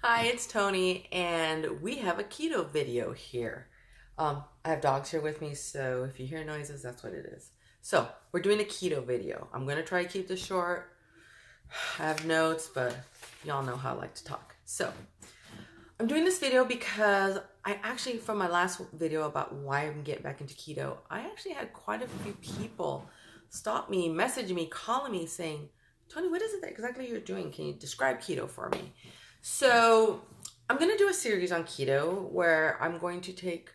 Hi, it's Tony, and we have a keto video here. I have dogs here with me, so if you hear noises, that's what it is. So, we're doing a keto video. I'm going to try to keep this short. I have notes, but y'all know how I like to talk. So, I'm doing this video because I actually, from my last video about why I'm getting back into keto, I actually had quite a few people stop me, message me, calling me saying, Tony, what is it exactly you're doing? Can you describe keto for me? So I'm going to do a series on keto where I'm going to take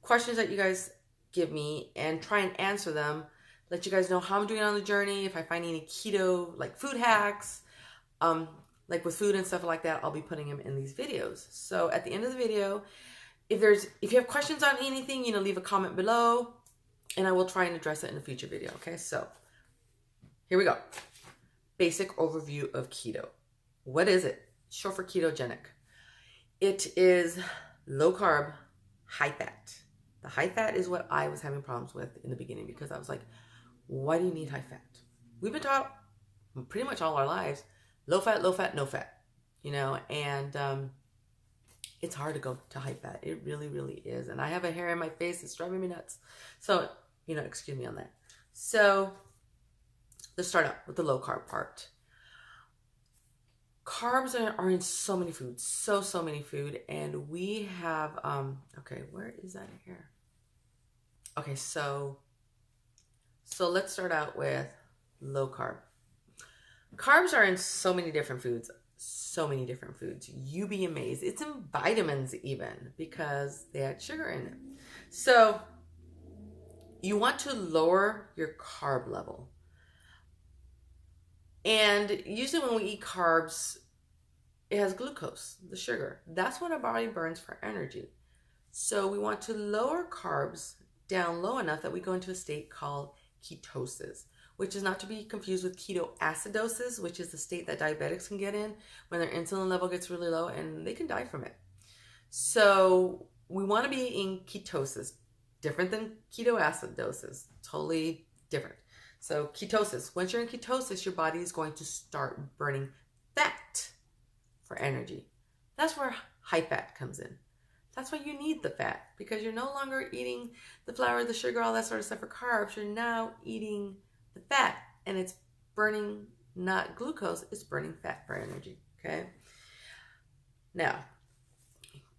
questions that you guys give me and try and answer them, let you guys know how I'm doing on the journey, if I find any keto like food hacks, like with food and stuff like that, I'll be putting them in these videos. So at the end of the video, if you have questions on anything, leave a comment below and I will try and address it in a future video. Okay, so here we go. Basic overview of keto. What is it? Short for ketogenic. It is low carb, high fat. The high fat is what I was having problems with in the beginning because I was like, why do you need high fat? We've been taught pretty much all our lives, low fat, no fat, and it's hard to go to high fat. It really, really is. And I have a hair in my face that's driving me nuts. So, excuse me on that. So let's start out with the low carb part. Carbs are in so many foods, so many food, and we have, okay, where is that here? Okay, so let's start out with low carb. Carbs are in so many different foods, You'd be amazed. It's in vitamins even because they had sugar in it. So you want to lower your carb level. And usually when we eat carbs, it has glucose, the sugar. That's what our body burns for energy. So we want to lower carbs down low enough that we go into a state called ketosis, which is not to be confused with ketoacidosis, which is the state that diabetics can get in when their insulin level gets really low and they can die from it. So we want to be in ketosis, different than ketoacidosis, totally different. So ketosis, once you're in ketosis, your body is going to start burning fat for energy. That's where high fat comes in. That's why you need the fat, because you're no longer eating the flour, the sugar, all that sort of stuff for carbs. You're now eating the fat, and it's burning not glucose, it's burning fat for energy, okay? Now,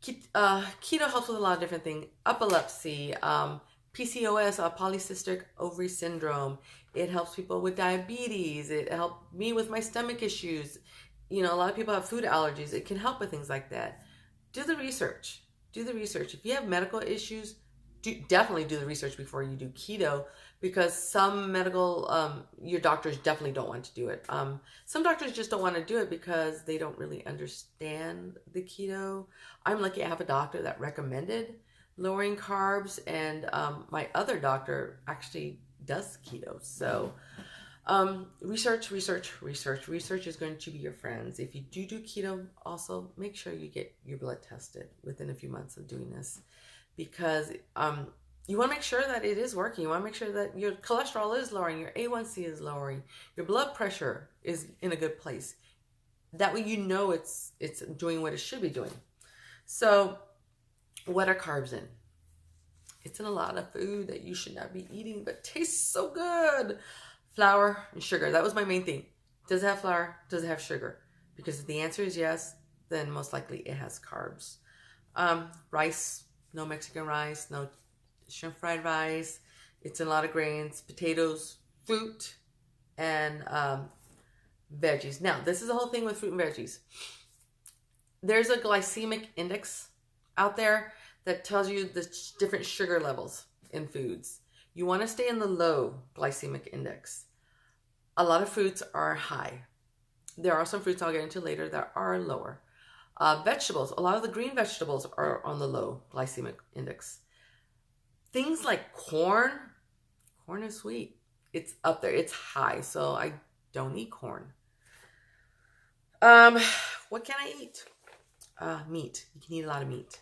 keto helps with a lot of different things. Epilepsy, PCOS, polycystic ovary syndrome. It helps people with diabetes. It helped me with my stomach issues. A lot of people have food allergies. It can help with things like that. Do the research. If you have medical issues, definitely do the research before you do keto, because some your doctors definitely don't want to do it. Some doctors just don't want to do it because they don't really understand the keto. I'm lucky I have a doctor that recommended lowering carbs, and my other doctor actually does keto. So research is going to be your friends. If you do keto, also make sure you get your blood tested within a few months of doing this, because you want to make sure that it is working. You want to make sure that your cholesterol is lowering, your A1C is lowering, your blood pressure is in a good place. That way it's doing what it should be doing. So what are carbs in? It's in a lot of food that you should not be eating, but tastes so good. Flour and sugar. That was my main thing. Does it have flour? Does it have sugar? Because if the answer is yes, then most likely it has carbs. Rice, no Mexican rice, no shrimp fried rice. It's in a lot of grains, potatoes, fruit, and veggies. Now, this is the whole thing with fruit and veggies. There's a glycemic index out there that tells you the different sugar levels in foods. You want to stay in the low glycemic index. A lot of fruits are high. There are some fruits I'll get into later that are lower. Vegetables, a lot of the green vegetables are on the low glycemic index. Things like corn is sweet. It's up there, it's high, so I don't eat corn. What can I eat? Meat. You can eat a lot of meat.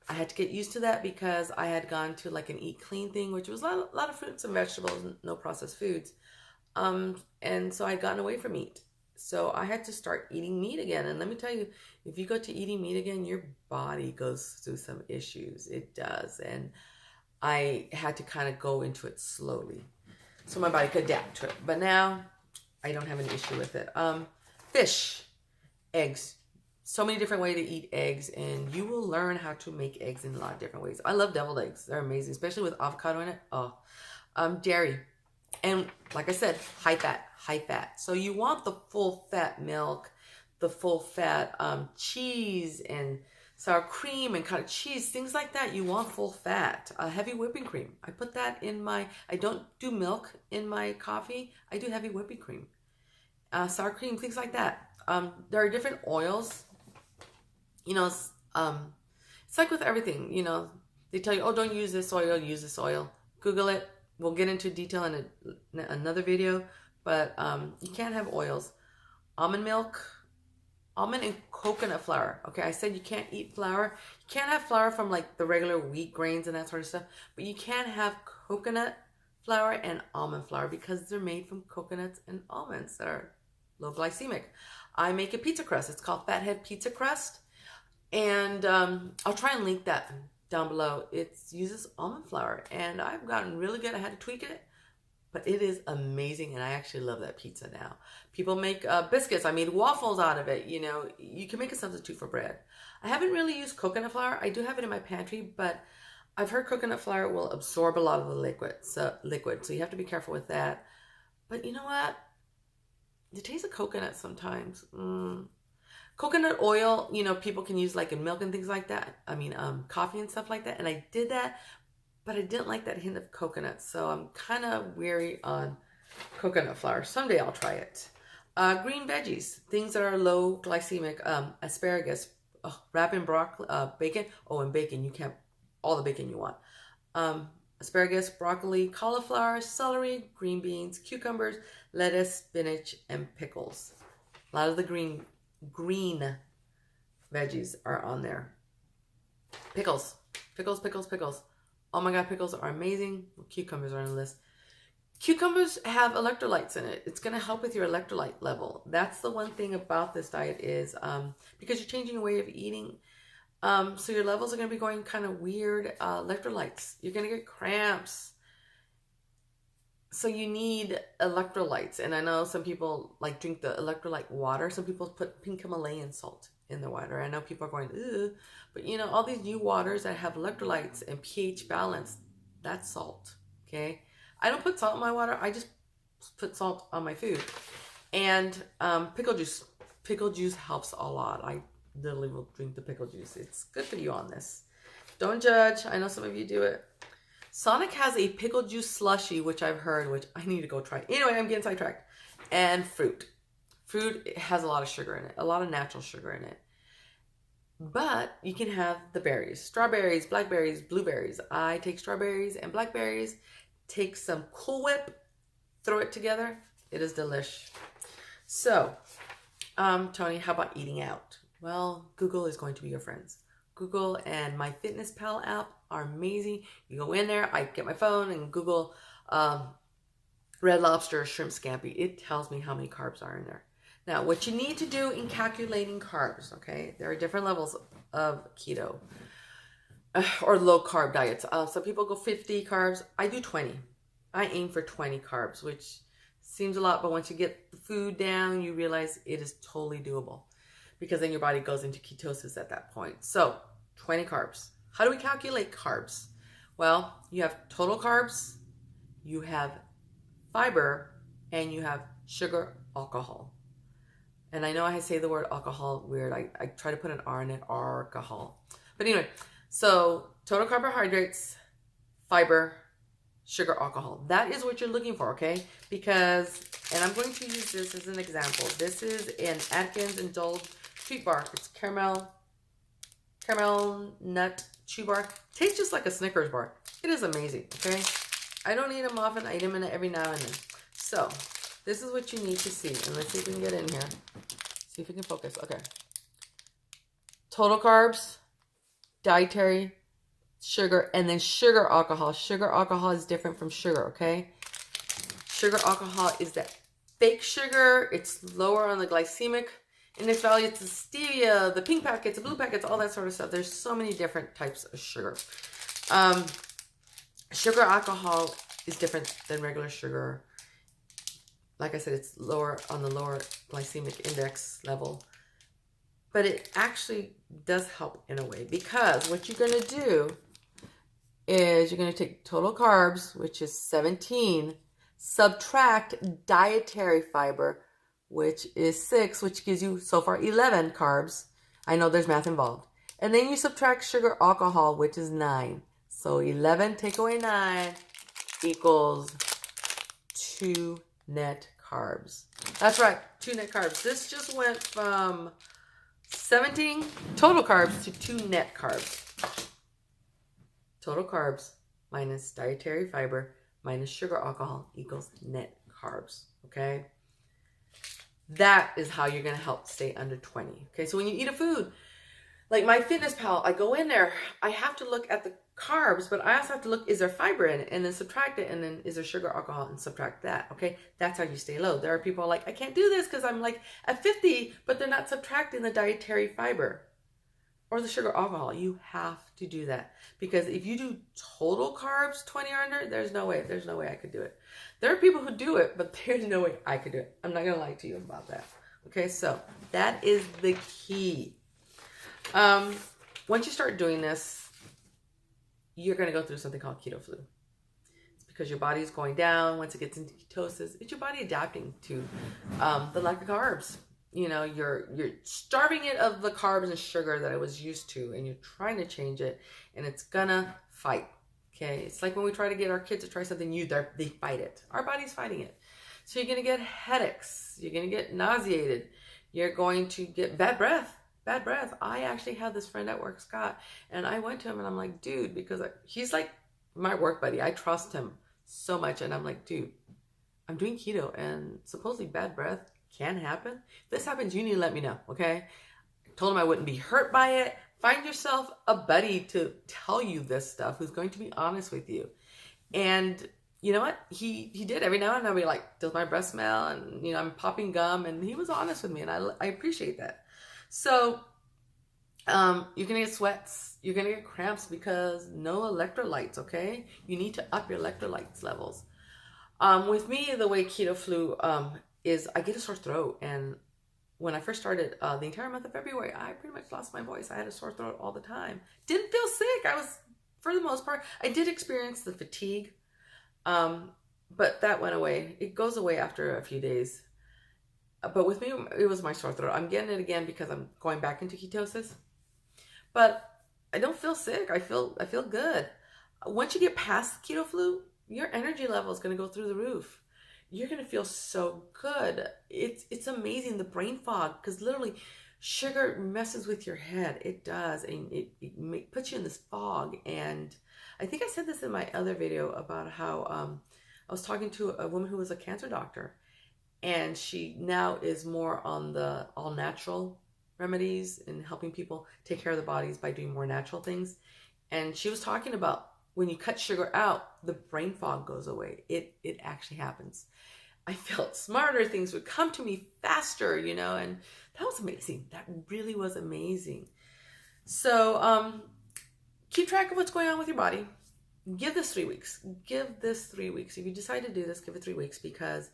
I had to get used to that because I had gone to like an eat clean thing, which was a lot of fruits and vegetables, no processed foods. And so I'd gotten away from meat. So I had to start eating meat again. And let me tell you, if you go to eating meat again, your body goes through some issues. It does. And I had to kind of go into it slowly so my body could adapt to it. But now I don't have an issue with it. Fish, eggs. So many different ways to eat eggs, and you will learn how to make eggs in a lot of different ways. I love deviled eggs. They're amazing, especially with avocado in it. Oh, dairy. And like I said, high fat. So you want the full fat milk, the full fat cheese and sour cream and cottage cheese, things like that. You want full fat. Heavy whipping cream. I put that in I don't do milk in my coffee. I do heavy whipping cream. Sour cream, things like that. There are different oils. You know, it's like with everything, you know, they tell you, oh, don't use this oil, use this oil. Google it. We'll get into detail in another video, but you can't have oils. Almond milk, almond and coconut flour. Okay, I said you can't eat flour. You can't have flour from like the regular wheat grains and that sort of stuff, but you can have coconut flour and almond flour because they're made from coconuts and almonds that are low glycemic. I make a pizza crust. It's called Fathead Pizza Crust. And I'll try and link that down below. It uses almond flour, and I've gotten really good. I had to tweak it, but it is amazing, and I actually love that pizza now. People make biscuits. I made waffles out of it. You know, you can make a substitute for bread. I haven't really used coconut flour. I do have it in my pantry, but I've heard coconut flour will absorb a lot of the liquid, so you have to be careful with that. But you know what? The taste of coconut sometimes. Coconut oil, you know, people can use like in milk and things like that. I mean, coffee and stuff like that. And I did that, but I didn't like that hint of coconut. So I'm kind of weary on coconut flour. Someday I'll try it. Green veggies, things that are low glycemic. Asparagus, wrap in broccoli, bacon. Oh, and bacon, you can't, all the bacon you want. Asparagus, broccoli, cauliflower, celery, green beans, cucumbers, lettuce, spinach, and pickles. A lot of the green veggies are on there. Pickles. Oh my God, pickles are amazing. Cucumbers are on the list. Cucumbers have electrolytes in it. It's going to help with your electrolyte level. That's the one thing about this diet is because you're changing your way of eating. So your levels are going to be going kind of weird. Electrolytes. You're going to get cramps. So you need electrolytes. And I know some people like drink the electrolyte water. Some people put pink Himalayan salt in their water. I know people are going, ugh. But you know, all these new waters that have electrolytes and pH balance, that's salt. Okay. I don't put salt in my water. I just put salt on my food. And pickle juice. Pickle juice helps a lot. I literally will drink the pickle juice. It's good for you on this. Don't judge. I know some of you do it. Sonic has a pickle juice slushy, which I've heard, which I need to go try. Anyway, I'm getting sidetracked. And fruit. Fruit has a lot of sugar in it, a lot of natural sugar in it. But you can have the berries, strawberries, blackberries, blueberries. I take strawberries and blackberries, take some Cool Whip, throw it together. It is delish. So, Tony, how about eating out? Well, Google is going to be your friends. Google and MyFitnessPal app are amazing. You go in there, I get my phone and Google Red Lobster shrimp scampi. It tells me how many carbs are in there. Now, what you need to do in calculating carbs, okay? There are different levels of keto or low carb diets. Some people go 50 carbs. I do 20. I aim for 20 carbs, which seems a lot, but once you get the food down, you realize it is totally doable because then your body goes into ketosis at that point. So 20 carbs. How do we calculate carbs? Well, you have total carbs, you have fiber, and you have sugar, alcohol. And I know I say the word alcohol weird. I try to put an R in it, alcohol. But anyway, so total carbohydrates, fiber, sugar, alcohol. That is what you're looking for, okay? Because, and I'm going to use this as an example. This is an Atkins Indulge treat bar. It's caramel nut chew bar. Tastes just like a Snickers bar. It is amazing, okay? I don't eat them often. I eat them every now and then. So, this is what you need to see. And let's see if we can get in here. See if we can focus. Okay. Total carbs, dietary, sugar, and then sugar alcohol. Sugar alcohol is different from sugar, okay? Sugar alcohol is that fake sugar. It's lower on the glycemic index value. It's the stevia, the pink packets, the blue packets, all that sort of stuff. There's so many different types of sugar. Sugar alcohol is different than regular sugar. Like I said, it's lower on the lower glycemic index level. But it actually does help in a way, because what you're going to do is you're going to take total carbs, which is 17, subtract dietary fiber, which is 6, which gives you so far 11 carbs. I know there's math involved. And then you subtract sugar alcohol, which is 9. So 11 take away 9 equals 2 net carbs. That's right, 2 net carbs. This just went from 17 total carbs to 2 net carbs. Total carbs minus dietary fiber minus sugar alcohol equals net carbs. Okay? That is how you're going to help stay under 20. Okay? So when you eat a food, like MyFitnessPal, I go in there, I have to look at the carbs, but I also have to look, is there fiber in it? And then subtract it, and then is there sugar, alcohol, and subtract that. Okay? That's how you stay low. There are people like, I can't do this because I'm like at 50, but they're not subtracting the dietary fiber or the sugar, alcohol. You have to do that, because if you do total carbs 20 or under, there's no way I could do it. There are people who do it, but there's no way I could do it. I'm not going to lie to you about that. Okay? So that is the key. Once you start doing this, you're going to go through something called keto flu. It's because your body is going down. Once it gets into ketosis, it's your body adapting to the lack of carbs. You know, you're starving it of the carbs and sugar that I was used to, and you're trying to change it, and it's gonna fight. Okay, it's like when we try to get our kids to try something new, they fight it. Our body's fighting it. So you're gonna get headaches. You're gonna get nauseated. You're going to get bad breath. Bad breath. I actually had this friend at work, Scott, and I went to him and I'm like, dude, because he's like my work buddy. I trust him so much, and I'm like, dude, I'm doing keto, and supposedly bad breath can happen. If this happens, you need to let me know, okay? I told him I wouldn't be hurt by it. Find yourself a buddy to tell you this stuff who's going to be honest with you. And you know what? He did. Every now and then I'll be like, does my breath smell? And you know, I'm popping gum, and he was honest with me, and I appreciate that. So you're gonna get sweats, you're gonna get cramps because no electrolytes, okay? You need to up your electrolytes levels. With me, the way keto flu is I get a sore throat, and when I first started the entire month of February, I pretty much lost my voice. I had a sore throat all the time. Didn't feel sick. I was, for the most part, I did experience the fatigue, but that went away. It goes away after a few days. But with me, it was my sore throat. I'm getting it again because I'm going back into ketosis. But I don't feel sick. I feel good. Once you get past keto flu, your energy level is going to go through the roof. You're going to feel so good. It's amazing, the brain fog, because literally sugar messes with your head. It does. And it puts you in this fog. And I think I said this in my other video about how I was talking to a woman who was a cancer doctor. And she now is more on the all natural remedies and helping people take care of their bodies by doing more natural things. And she was talking about when you cut sugar out, the brain fog goes away. It actually happens. I felt smarter. Things would come to me faster, you know, and that was amazing. That really was amazing. So keep track of what's going on with your body. Give this 3 weeks. Give this 3 weeks. If you decide to do this, give it 3 weeks, because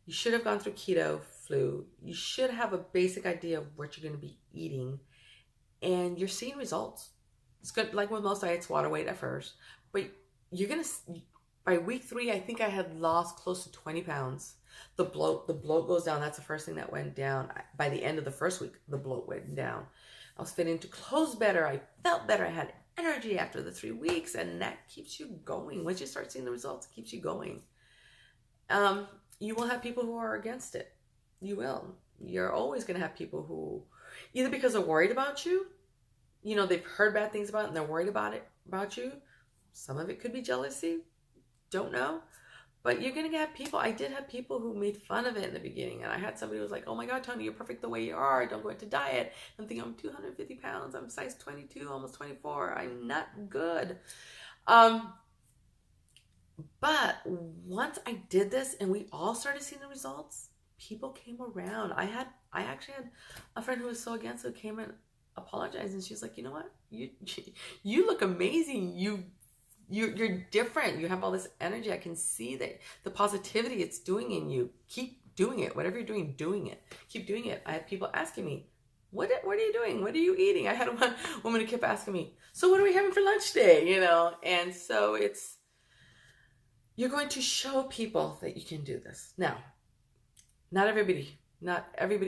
you should have gone through keto flu. You should have a basic idea of what you're going to be eating, and you're seeing results. It's good. Like with most diets, water weight at first, but you're going to, by week 3, I think I had lost close to 20 pounds. The bloat goes down. That's the first thing that went down. By the end of the first week, the bloat went down. I was fitting into clothes better. I felt better. I had energy after the 3 weeks, and that keeps you going. Once you start seeing the results, it keeps you going. You will have people who are against it. You will. You're always going to have people who, either because they're worried about you, you know, they've heard bad things about it and they're worried about you. Some of it could be jealousy. Don't know. But you're going to have people. I did have people who made fun of it in the beginning. And I had somebody who was like, oh my God, Toni, you're perfect the way you are. Don't go into diet. I'm thinking, I'm 250 pounds. I'm size 22, almost 24. I'm not good. But once I did this and we all started seeing the results, people came around. I actually had a friend who was so against it, came and apologized, and she's like, you know what, you look amazing. You're different. You have all this energy. I can see that the positivity it's doing in you. Keep doing it. Whatever you're doing it. Keep doing it. I had people asking me, what are you doing? What are you eating? I had one woman who kept asking me, so what are we having for lunch today? You know, and so you're going to show people that you can do this. Now, not everybody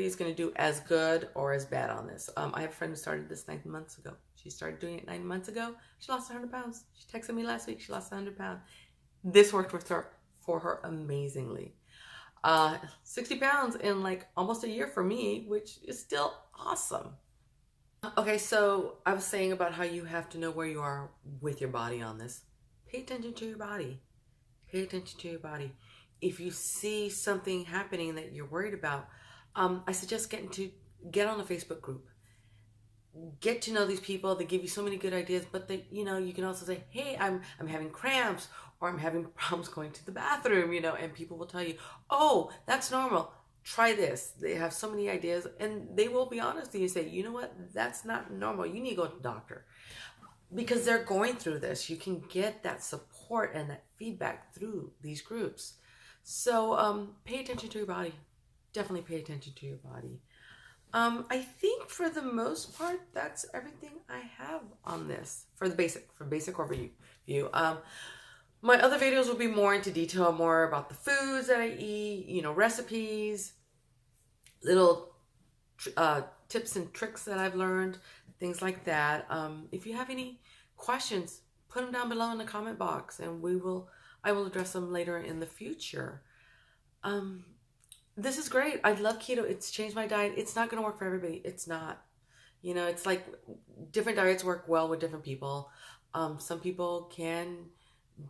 is going to do as good or as bad on this. I have a friend who started this 9 months ago. She started doing it 9 months ago. She lost 100 pounds. She texted me last week. She lost 100 pounds. This worked for her amazingly. 60 pounds in like almost a year for me, which is still awesome. Okay, so I was saying about how you have to know where you are with your body on this. Pay attention to your body. Pay attention to your body. If you see something happening that you're worried about, I suggest get on a Facebook group. Get to know these people. They give you so many good ideas, but you can also say, hey, I'm having cramps, or I'm having problems going to the bathroom, and people will tell you, oh, that's normal. Try this. They have so many ideas, and they will be honest with you and say, you know what, that's not normal. You need to go to the doctor. Because they're going through this. You can get that support and that feedback through these groups. So pay attention to your body. Definitely pay attention to your body. I think for the most part, that's everything I have on this for basic overview. My other videos will be more into detail, more about the foods that I eat, recipes, little tips and tricks that I've learned, things like that. If you have any questions, put them down below in the comment box, and I will address them later in the future. This is great. I love keto. It's changed my diet. It's not going to work for everybody. It's not. It's like different diets work well with different people. Some people can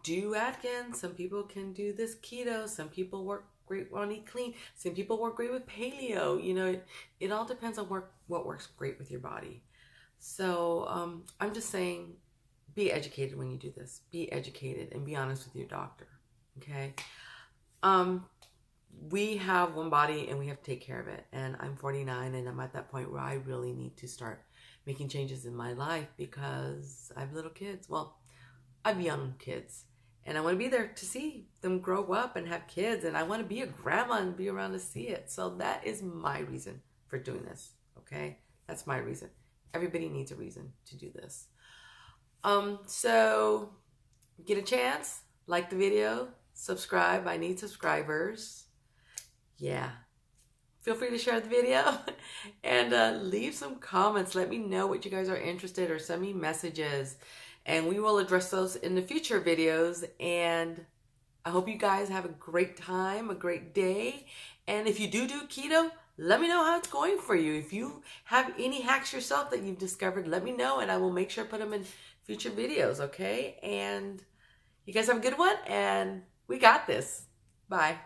do Atkins. Some people can do this keto. Some people work great on eat clean. Some people work great with paleo. It all depends on what works great with your body. So I'm just saying, be educated when you do this. Be educated and be honest with your doctor. Okay? We have one body and we have to take care of it. And I'm 49 and I'm at that point where I really need to start making changes in my life because I have little kids. Well, I have young kids. And I want to be there to see them grow up and have kids. And I want to be a grandma and be around to see it. So that is my reason for doing this. Okay? That's my reason. Everybody needs a reason to do this. So get a chance, like the video, subscribe. I need subscribers. Yeah. Feel free to share the video and leave some comments. Let me know what you guys are interested, or send me messages, and we will address those in the future videos. And I hope you guys have a great time, a great day. And if you do keto, let me know how it's going for you. If you have any hacks yourself that you've discovered, let me know, and I will make sure to put them in future videos, okay? And you guys have a good one, and we got this. Bye.